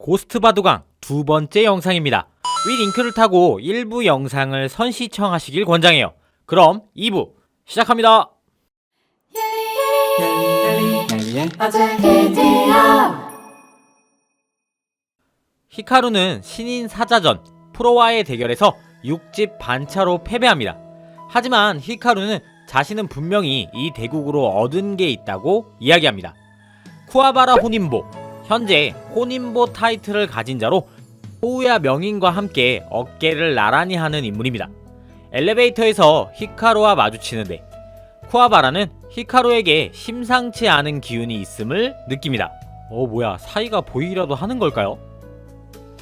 고스트 바둑왕 두 번째 영상입니다. 위 링크를 타고 1부 영상을 선시청하시길 권장해요. 그럼 2부 시작합니다. 히카루는 신인 사자전 프로와의 대결에서 6집 반차로 패배합니다. 하지만 히카루는 자신은 분명히 이 대국으로 얻은 게 있다고 이야기합니다. 쿠와바라 호닌보, 현재 호닌보 타이틀을 가진 자로 호우야 명인과 함께 어깨를 나란히 하는 인물입니다. 엘리베이터에서 히카루와 마주치는데 쿠와바라는 히카루에게 심상치 않은 기운이 있음을 느낍니다. 뭐야, 사이가 보이기라도 하는 걸까요?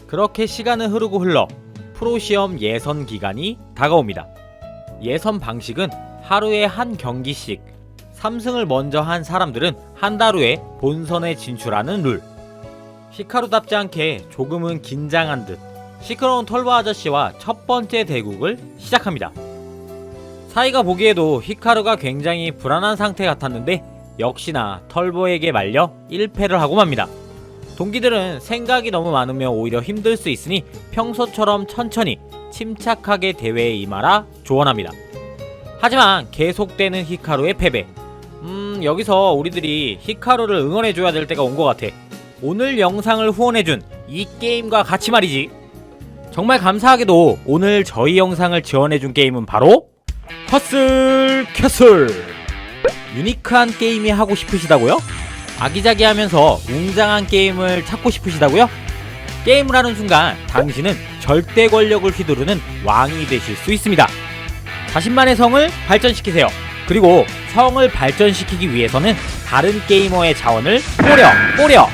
그렇게 시간은 흐르고 흘러 프로시험 예선 기간이 다가옵니다. 예선 방식은 하루에 한 경기씩 3승을 먼저 한 사람들은 한 달 후에 본선에 진출하는 룰. 히카루답지 않게 조금은 긴장한 듯 시끄러운 털보 아저씨와 첫 번째 대국을 시작합니다. 사이가 보기에도 히카루가 굉장히 불안한 상태 같았는데 역시나 털보에게 말려 1패를 하고 맙니다. 동기들은 생각이 너무 많으면 오히려 힘들 수 있으니 평소처럼 천천히 침착하게 대회에 임하라 조언합니다. 하지만 계속되는 히카루의 패배. 여기서 우리들이 히카루를 응원해줘야 될 때가 온 것 같아. 오늘 영상을 후원해준 이 게임과 같이 말이지. 정말 감사하게도 오늘 저희 영상을 지원해준 게임은 바로 허슬 캐슬. 유니크한 게임이 하고 싶으시다고요? 아기자기하면서 웅장한 게임을 찾고 싶으시다고요? 게임을 하는 순간 당신은 절대 권력을 휘두르는 왕이 되실 수 있습니다. 자신만의 성을 발전시키세요. 그리고 성을 발전시키기 위해서는 다른 게이머의 자원을 뿌려!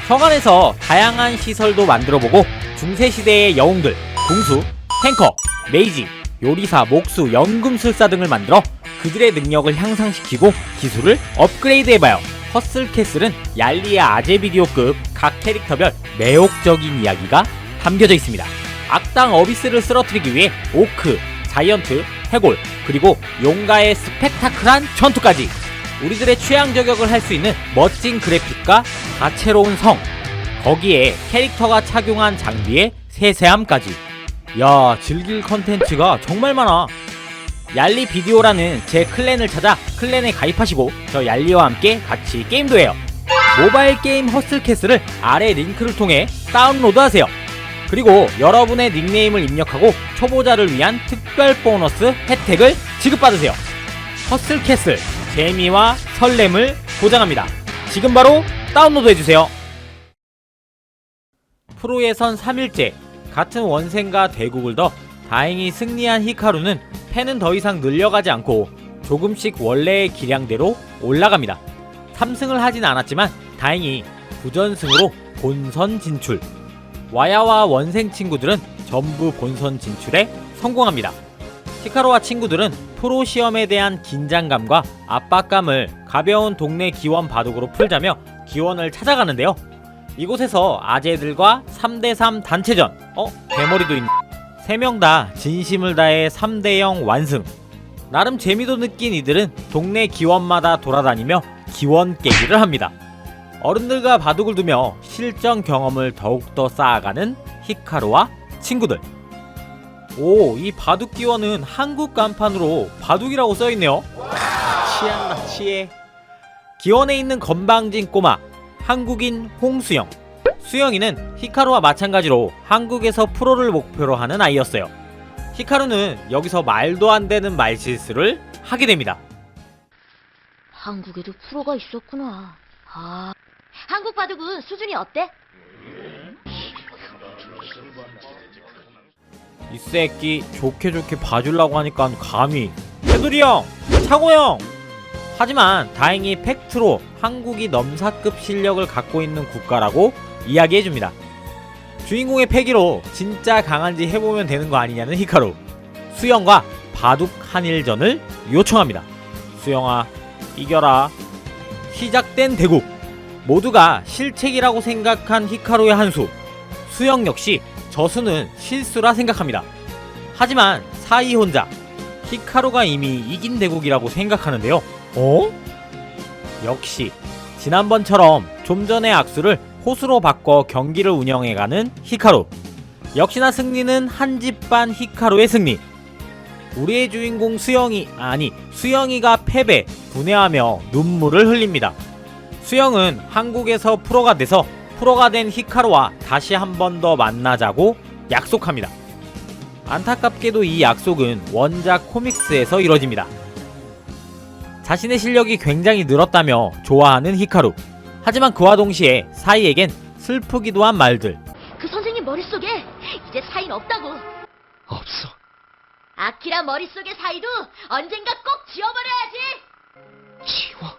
성 안에서 다양한 시설도 만들어보고 중세시대의 영웅들, 궁수, 탱커, 메이지, 요리사, 목수, 연금술사 등을 만들어 그들의 능력을 향상시키고 기술을 업그레이드해봐요. 허슬캐슬은 얄리아 아재 비디오급 각 캐릭터별 매혹적인 이야기가 담겨져 있습니다. 악당 어비스를 쓰러뜨리기 위해 오크, 자이언트, 해골, 그리고 용가의 스펙타클한 전투까지 우리들의 취향 저격을 할 수 있는 멋진 그래픽과 다채로운 성, 거기에 캐릭터가 착용한 장비의 세세함까지. 야, 즐길 컨텐츠가 정말 많아. 얄리 비디오라는 제 클랜을 찾아 클랜에 가입하시고 저 얄리와 함께 같이 게임도 해요. 모바일 게임 허슬캐슬을 아래 링크를 통해 다운로드하세요. 그리고 여러분의 닉네임을 입력하고 초보자를 위한 특별 보너스 혜택을 지급받으세요. 허슬캐슬, 재미와 설렘을 보장합니다. 지금 바로 다운로드해주세요. 프로 예선 3일째 같은 원생과 대국을 더 다행히 승리한 히카루는 패는 더 이상 늘려가지 않고 조금씩 원래의 기량대로 올라갑니다. 3승을 하진 않았지만 다행히 9전승으로 본선 진출. 와야와 원생 친구들은 전부 본선 진출에 성공합니다. 히카루와 친구들은 프로 시험에 대한 긴장감과 압박감을 가벼운 동네 기원 바둑으로 풀자며 기원을 찾아가는데요. 이곳에서 아재들과 3대3 단체전, 대머리도 있네. 3명 다 진심을 다해 3대0 완승. 나름 재미도 느낀 이들은 동네 기원마다 돌아다니며 기원 깨기를 합니다. 어른들과 바둑을 두며 실전 경험을 더욱더 쌓아가는 히카루와 친구들. 이 바둑 기원은 한국 간판으로 바둑이라고 써있네요. 취한다, 취해. 기원에 있는 건방진 꼬마 한국인 홍수영. 수영이는 히카루와 마찬가지로 한국에서 프로를 목표로 하는 아이였어요. 히카루는 여기서 말도 안 되는 말실수를 하게 됩니다. 한국에도 프로가 있었구나. 한국 바둑은 수준이 어때? 이 새끼 좋게 봐주려고 하니까 감히. 테두리 형! 차고 형! 하지만 다행히 팩트로 한국이 넘사급 실력을 갖고 있는 국가라고 이야기해줍니다. 주인공의 패기로 진짜 강한지 해보면 되는 거 아니냐는 히카루. 수영과 바둑 한일전을 요청합니다. 수영아, 이겨라. 시작된 대국. 모두가 실책이라고 생각한 히카루의 한수. 수영 역시 저수는 실수라 생각합니다. 하지만 사이 혼자 히카루가 이미 이긴 대국이라고 생각하는데요. 역시 지난번처럼 좀 전의 악수를 호수로 바꿔 경기를 운영해가는 히카루. 역시나 승리는 한 집 반 히카루의 승리. 우리의 주인공 수영이가 패배, 분해하며 눈물을 흘립니다. 수영은 한국에서 프로가 돼서 프로가 된 히카루와 다시 한 번 더 만나자고 약속합니다. 안타깝게도 이 약속은 원작 코믹스에서 이뤄집니다. 자신의 실력이 굉장히 늘었다며 좋아하는 히카루. 하지만 그와 동시에 사이에겐 슬프기도 한 말들. 그 선생님 머릿속에 이제 사이는 없다고. 없어. 아키라 머릿속의 사이도 언젠가 꼭 지워버려야지. 지워.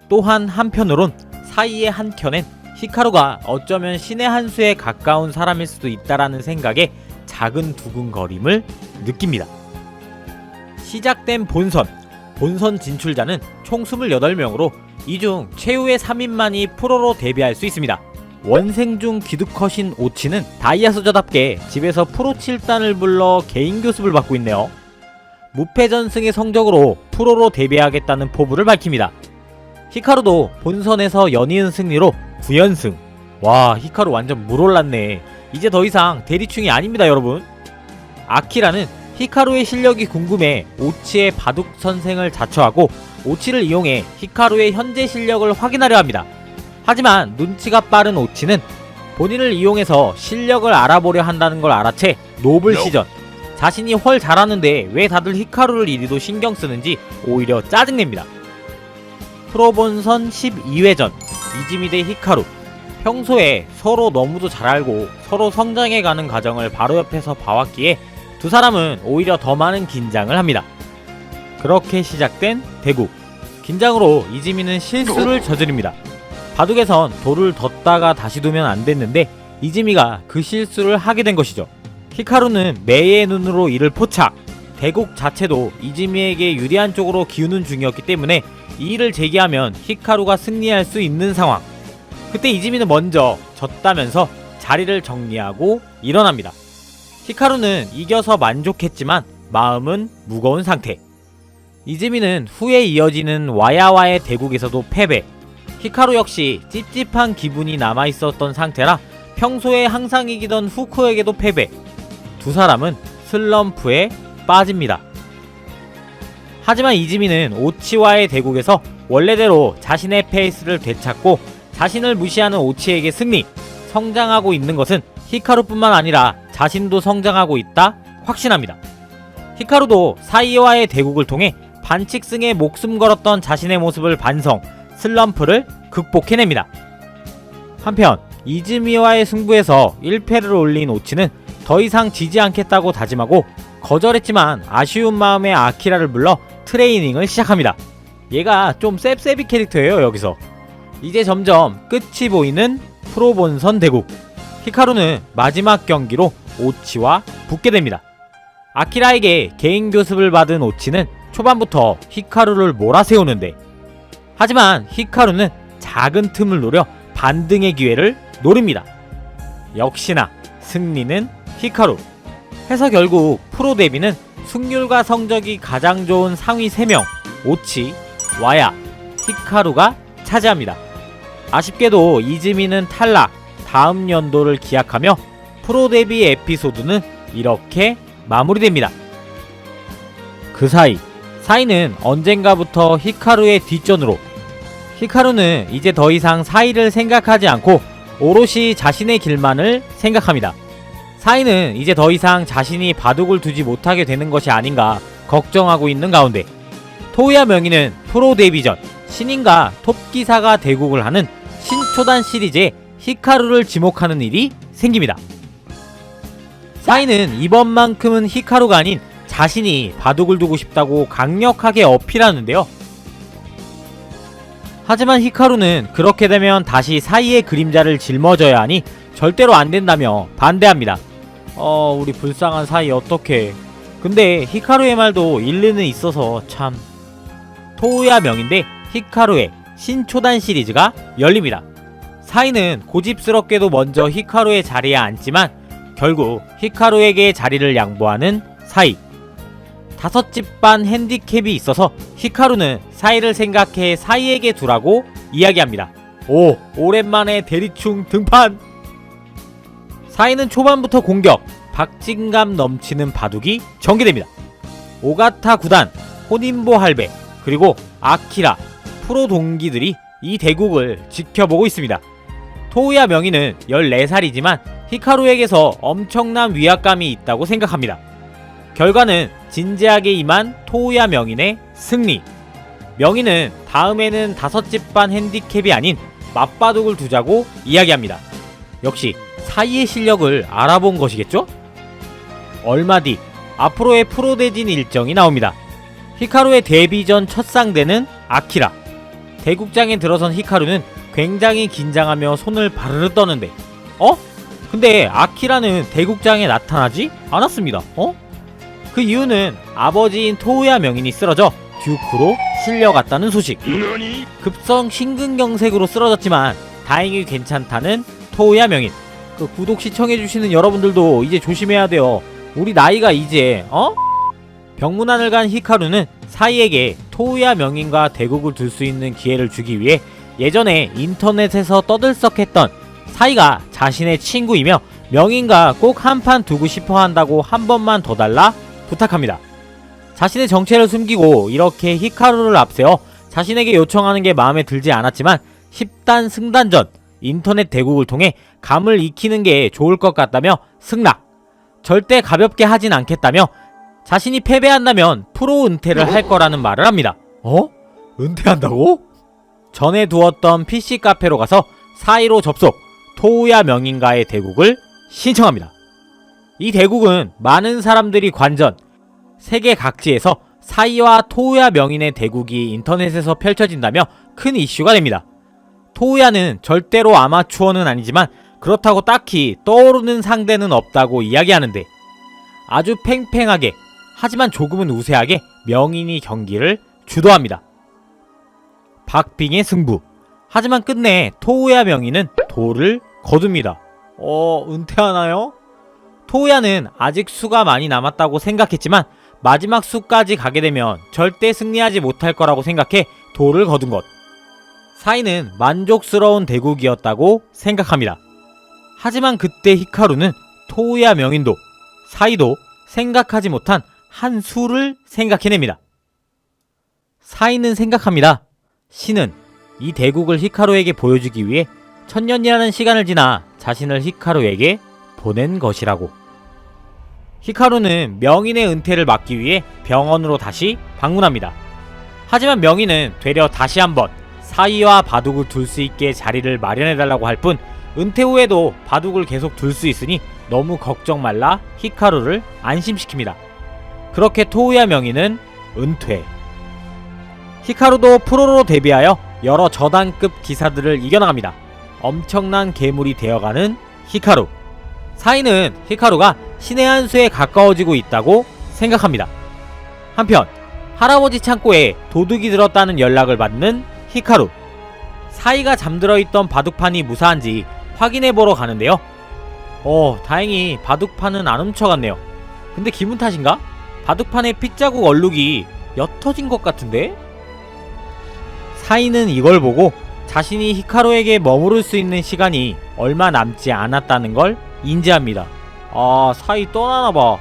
또한 한편으론 사이의 한켠엔 히카루가 어쩌면 신의 한 수에 가까운 사람일 수도 있다라는 생각에 작은 두근거림을 느낍니다. 시작된 본선 진출자는 총 28명으로 이 중 최후의 3인만이 프로로 데뷔할 수 있습니다. 원생중 기두컷인 오치는 다이아소저답게 집에서 프로 7단을 불러 개인 교습을 받고 있네요. 무패전승의 성적으로 프로로 데뷔하겠다는 포부를 밝힙니다. 히카루도 본선에서 연이은 승리로 9연승. 와, 히카루 완전 물 올랐네. 이제 더 이상 대리충이 아닙니다, 여러분. 아키라는 히카루의 실력이 궁금해 오치의 바둑 선생을 자처하고 오치를 이용해 히카루의 현재 실력을 확인하려 합니다. 하지만 눈치가 빠른 오치는 본인을 이용해서 실력을 알아보려 한다는 걸 알아채 노블 시전. 자신이 헐 잘하는데 왜 다들 히카루를 이리도 신경 쓰는지 오히려 짜증냅니다. 프로본선 12회전 이지미 대 히카루. 평소에 서로 너무도 잘 알고 서로 성장해가는 과정을 바로 옆에서 봐왔기에 두 사람은 오히려 더 많은 긴장을 합니다. 그렇게 시작된 대국. 긴장으로 이지미는 실수를 저지릅니다. 바둑에선 돌을 뒀다가 다시 두면 안 됐는데 이지미가 그 실수를 하게 된 것이죠. 히카루는 매의 눈으로 이를 포착. 대국 자체도 이지미에게 유리한 쪽으로 기우는 중이었기 때문에 이 일을 제기하면 히카루가 승리할 수 있는 상황. 그때 이지미는 먼저 졌다면서 자리를 정리하고 일어납니다. 히카루는 이겨서 만족했지만 마음은 무거운 상태. 이지미는 후에 이어지는 와야와의 대국에서도 패배. 히카루 역시 찝찝한 기분이 남아있었던 상태라 평소에 항상 이기던 후쿠에게도 패배. 두 사람은 슬럼프에 빠집니다. 하지만 이지미는 오치와의 대국에서 원래대로 자신의 페이스를 되찾고 자신을 무시하는 오치에게 승리. 성장하고 있는 것은 히카루뿐만 아니라 자신도 성장하고 있다 확신합니다. 히카루도 사이와의 대국을 통해 반칙승에 목숨 걸었던 자신의 모습을 반성, 슬럼프를 극복해냅니다. 한편 이즈미와의 승부에서 1패를 올린 오치는 더 이상 지지 않겠다고 다짐하고 거절했지만 아쉬운 마음에 아키라를 불러 트레이닝을 시작합니다. 얘가 좀 셉셉이 캐릭터예요. 여기서 이제 점점 끝이 보이는 프로본선 대국. 히카루는 마지막 경기로 오치와 붙게 됩니다. 아키라에게 개인 교습을 받은 오치는 초반부터 히카루를 몰아세우는데, 하지만 히카루는 작은 틈을 노려 반등의 기회를 노립니다. 역시나 승리는 히카루. 해서 결국 프로 데뷔는 승률과 성적이 가장 좋은 상위 3명 오치, 와야, 히카루가 차지합니다. 아쉽게도 이즈미는 탈락. 다음 연도를 기약하며 프로 데뷔 에피소드는 이렇게 마무리됩니다. 그 사이는 언젠가부터 히카루의 뒷전으로. 히카루는 이제 더 이상 사이를 생각하지 않고 오롯이 자신의 길만을 생각합니다. 사이는 이제 더 이상 자신이 바둑을 두지 못하게 되는 것이 아닌가 걱정하고 있는 가운데 토우야 명희는 프로 데뷔 전 신인과 톱기사가 대국을 하는 신초단 시리즈에 히카루를 지목하는 일이 생깁니다. 사이는 이번만큼은 히카루가 아닌 자신이 바둑을 두고 싶다고 강력하게 어필하는데요. 하지만 히카루는 그렇게 되면 다시 사이의 그림자를 짊어져야 하니 절대로 안 된다며 반대합니다. 우리 불쌍한 사이 어떡해. 근데 히카루의 말도 일리는 있어서 참. 토우야 명인데 히카루의 신초단 시리즈가 열립니다. 사이는 고집스럽게도 먼저 히카루의 자리에 앉지만 결국 히카루에게 자리를 양보하는 사이. 5집 반 핸디캡이 있어서 히카루는 사이를 생각해 사이에게 두라고 이야기합니다. 오, 오랜만에 대리충 등판! 사이는 초반부터 공격, 박진감 넘치는 바둑이 전개됩니다. 오가타 구단, 호닌보 할배, 그리고 아키라, 프로 동기들이 이 대국을 지켜보고 있습니다. 토우야 명인은 14살이지만 히카루에게서 엄청난 위압감이 있다고 생각합니다. 결과는 진지하게 임한 토우야 명인의 승리. 명인은 다음에는 5집 반 핸디캡이 아닌 맞바둑을 두자고 이야기합니다. 역시 사이의 실력을 알아본 것이겠죠? 얼마 뒤 앞으로의 프로대진 일정이 나옵니다. 히카루의 데뷔 전 첫 상대는 아키라. 대국장에 들어선 히카루는 굉장히 긴장하며 손을 바르르 떠는데 근데 아키라는 대국장에 나타나지 않았습니다. 그 이유는 아버지인 토우야 명인이 쓰러져 듀크로 실려갔다는 소식. 급성 심근경색으로 쓰러졌지만 다행히 괜찮다는 토우야 명인. 구독 시청해주시는 여러분들도 이제 조심해야 돼요. 우리 나이가 이제 병문안을 간 히카루는 사이에게 토우야 명인과 대국을 둘 수 있는 기회를 주기 위해 예전에 인터넷에서 떠들썩했던 사이가 자신의 친구이며 명인과 꼭 한판 두고 싶어 한다고 한 번만 더 달라 부탁합니다. 자신의 정체를 숨기고 이렇게 히카루를 앞세워 자신에게 요청하는 게 마음에 들지 않았지만 10단 승단전 인터넷 대국을 통해 감을 익히는 게 좋을 것 같다며 승낙. 절대 가볍게 하진 않겠다며 자신이 패배한다면 프로 은퇴를 할 거라는 말을 합니다. 은퇴한다고? 전에 두었던 PC 카페로 가서 사이로 접속, 토우야 명인과의 대국을 신청합니다. 이 대국은 많은 사람들이 관전, 세계 각지에서 사이와 토우야 명인의 대국이 인터넷에서 펼쳐진다며 큰 이슈가 됩니다. 토우야는 절대로 아마추어는 아니지만 그렇다고 딱히 떠오르는 상대는 없다고 이야기하는데 아주 팽팽하게 하지만 조금은 우세하게 명인이 경기를 주도합니다. 박빙의 승부. 하지만 끝내 토우야 명인은 도를 거둡니다. 은퇴하나요? 토우야는 아직 수가 많이 남았다고 생각했지만 마지막 수까지 가게 되면 절대 승리하지 못할 거라고 생각해 도를 거둔 것. 사이는 만족스러운 대국이었다고 생각합니다. 하지만 그때 히카루는 토우야 명인도 사이도 생각하지 못한 한 수를 생각해냅니다. 사이는 생각합니다. 신은 이 대국을 히카루에게 보여주기 위해 1000년이라는 시간을 지나 자신을 히카루에게 보낸 것이라고. 히카루는 명인의 은퇴를 막기 위해 병원으로 다시 방문합니다. 하지만 명인은 되려 다시 한번 사이와 바둑을 둘 수 있게 자리를 마련해달라고 할 뿐 은퇴 후에도 바둑을 계속 둘 수 있으니 너무 걱정 말라 히카루를 안심시킵니다. 그렇게 토우야 명인은 은퇴. 히카루도 프로로 데뷔하여 여러 저단급 기사들을 이겨나갑니다. 엄청난 괴물이 되어가는 히카루. 사이는 히카루가 신의 한 수에 가까워지고 있다고 생각합니다. 한편 할아버지 창고에 도둑이 들었다는 연락을 받는 히카루. 사이가 잠들어 있던 바둑판이 무사한지 확인해보러 가는데요. 다행히 바둑판은 안 훔쳐갔네요. 근데 기분 탓인가? 바둑판에 핏자국 얼룩이 옅어진 것 같은데? 사이는 이걸 보고 자신이 히카루에게 머무를 수 있는 시간이 얼마 남지 않았다는 걸 인지합니다. 사이 떠나나봐.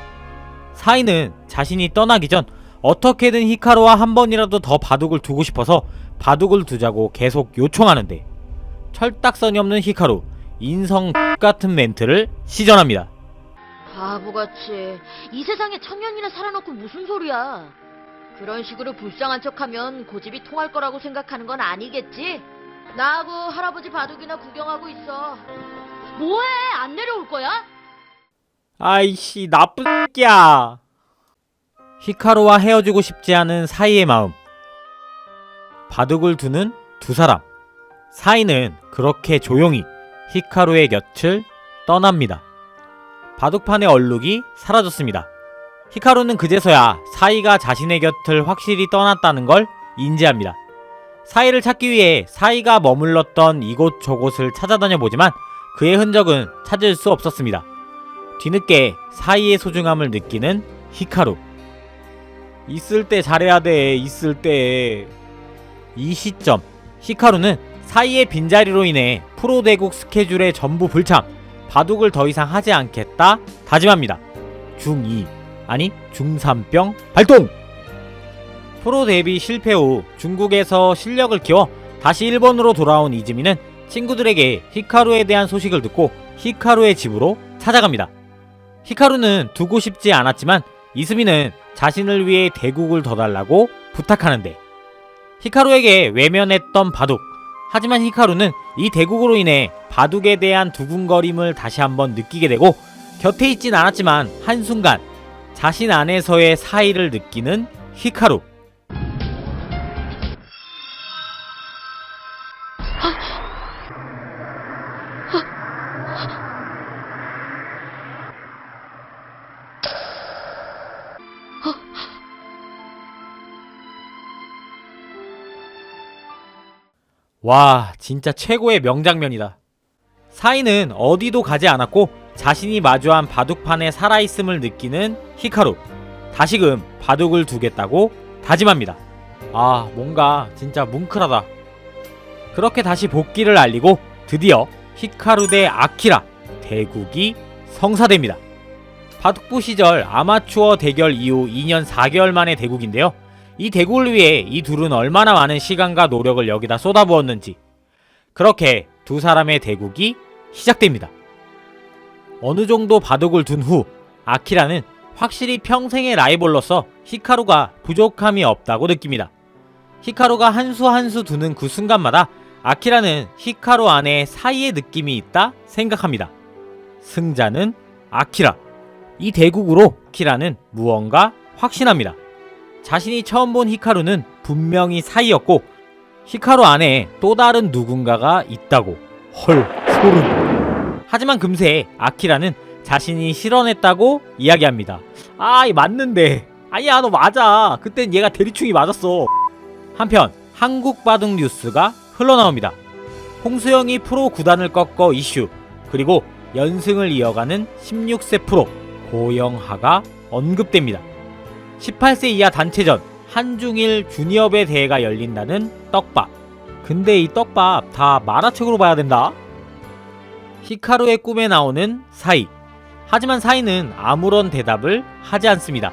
사이는 자신이 떠나기 전 어떻게든 히카루와 한 번이라도 더 바둑을 두고 싶어서 바둑을 두자고 계속 요청하는데 철딱선이 없는 히카루. 인성 같은 멘트를 시전합니다. 바보같이 이 세상에 1000년이나 살아놓고 무슨 소리야. 그런 식으로 불쌍한 척하면 고집이 통할 거라고 생각하는 건 아니겠지? 나하고 할아버지 바둑이나 구경하고 있어. 뭐해? 안 내려올 거야? 아이씨 나쁜 새끼야. 히카루와 헤어지고 싶지 않은 사이의 마음. 바둑을 두는 두 사람. 사이는 그렇게 조용히 히카루의 곁을 떠납니다. 바둑판의 얼룩이 사라졌습니다. 히카루는 그제서야 사이가 자신의 곁을 확실히 떠났다는 걸 인지합니다. 사이를 찾기 위해 사이가 머물렀던 이곳저곳을 찾아다녀 보지만 그의 흔적은 찾을 수 없었습니다. 뒤늦게 사이의 소중함을 느끼는 히카루. 있을 때 잘해야 돼. 있을 때. 이 시점 히카루는 사이의 빈자리로 인해 프로대국 스케줄의 전부 불참, 바둑을 더 이상 하지 않겠다 다짐합니다. 중2 아니 중3병 발동! 프로 데뷔 실패 후 중국에서 실력을 키워 다시 일본으로 돌아온 이즈미는 친구들에게 히카루에 대한 소식을 듣고 히카루의 집으로 찾아갑니다. 히카루는 두고 싶지 않았지만 이즈미는 자신을 위해 대국을 더 달라고 부탁하는데, 히카루에게 외면했던 바둑. 하지만 히카루는 이 대국으로 인해 바둑에 대한 두근거림을 다시 한번 느끼게 되고, 곁에 있진 않았지만 한순간 자신 안에서의 사이를 느끼는 히카루. 와, 진짜 최고의 명장면이다. 사이는 어디도 가지 않았고 자신이 마주한 바둑판에 살아있음을 느끼는 히카루. 다시금 바둑을 두겠다고 다짐합니다. 아, 뭔가 진짜 뭉클하다. 그렇게 다시 복귀를 알리고 드디어 히카루 대 아키라 대국이 성사됩니다. 바둑부 시절 아마추어 대결 이후 2년 4개월 만의 대국인데요. 이 대국을 위해 이 둘은 얼마나 많은 시간과 노력을 여기다 쏟아부었는지. 그렇게 두 사람의 대국이 시작됩니다. 어느 정도 바둑을 둔 후 아키라는 확실히 평생의 라이벌로서 히카루가 부족함이 없다고 느낍니다. 히카루가 한 수 한 수 두는 그 순간마다 아키라는 히카루 안에 사이의 느낌이 있다 생각합니다. 승자는 아키라. 이 대국으로 아키라는 무언가 확신합니다. 자신이 처음 본 히카루는 분명히 사이였고 히카루 안에 또 다른 누군가가 있다고. 헐, 소름. 하지만 금세 아키라는 자신이 실언했다고 이야기합니다. 아, 이 맞는데. 아니야, 너 맞아. 그땐 얘가 대리충이 맞았어. 한편 한국 바둑 뉴스가 흘러나옵니다. 홍수영이 프로 구단을 꺾어 이슈, 그리고 연승을 이어가는 16세 프로 고영하가 언급됩니다. 18세 이하 단체전 한중일 주니어배 대회가 열린다는 떡밥. 근데 이 떡밥 다 만화책으로 봐야 된다. 히카루의 꿈에 나오는 사이. 하지만 사이는 아무런 대답을 하지 않습니다.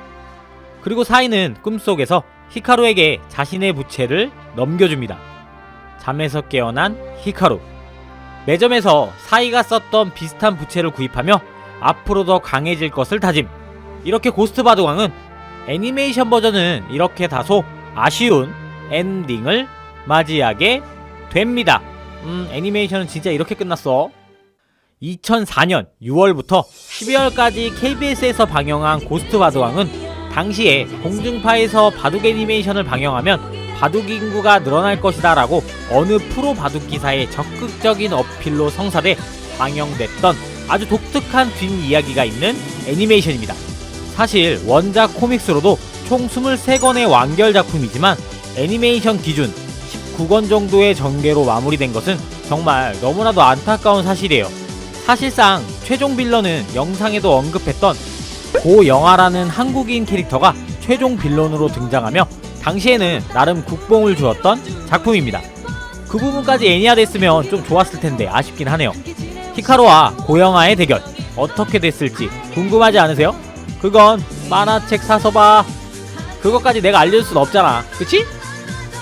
그리고 사이는 꿈속에서 히카루에게 자신의 부채를 넘겨줍니다. 잠에서 깨어난 히카루. 매점에서 사이가 썼던 비슷한 부채를 구입하며 앞으로 더 강해질 것을 다짐. 이렇게 고스트 바둑왕은 애니메이션 버전은 이렇게 다소 아쉬운 엔딩을 맞이하게 됩니다. 애니메이션은 진짜 이렇게 끝났어. 2004년 6월부터 12월까지 KBS에서 방영한 고스트 바둑왕은 당시에 공중파에서 바둑 애니메이션을 방영하면 바둑 인구가 늘어날 것이다 라고 어느 프로 바둑 기사의 적극적인 어필로 성사돼 방영됐던 아주 독특한 뒷이야기가 있는 애니메이션입니다. 사실 원작 코믹스로도 총 23권의 완결 작품이지만 애니메이션 기준 19권 정도의 전개로 마무리된 것은 정말 너무나도 안타까운 사실이에요. 사실상 최종 빌런은 영상에도 언급했던 고영하라는 한국인 캐릭터가 최종 빌런으로 등장하며 당시에는 나름 국뽕을 주었던 작품입니다. 그 부분까지 애니화됐으면 좀 좋았을 텐데 아쉽긴 하네요. 히카루와 고영하의 대결 어떻게 됐을지 궁금하지 않으세요? 그건 만화책 사서 봐. 그것까지 내가 알려줄 순 없잖아, 그치?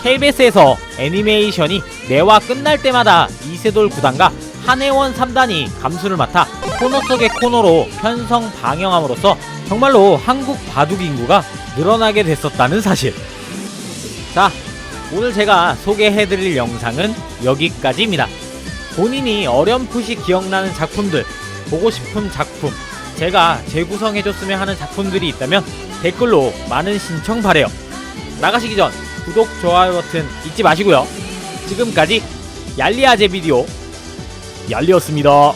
KBS에서 애니메이션이 매화 끝날 때마다 이세돌 9단과 한혜원 3단이 감수를 맡아 코너 속의 코너로 편성 방영함으로써 정말로 한국 바둑 인구가 늘어나게 됐었다는 사실. 자, 오늘 제가 소개해드릴 영상은 여기까지입니다. 본인이 어렴풋이 기억나는 작품들, 보고 싶은 작품, 제가 재구성해줬으면 하는 작품들이 있다면 댓글로 많은 신청 바래요. 나가시기 전 구독, 좋아요 버튼 잊지 마시고요. 지금까지 얄리아재 비디오 얄리였습니다.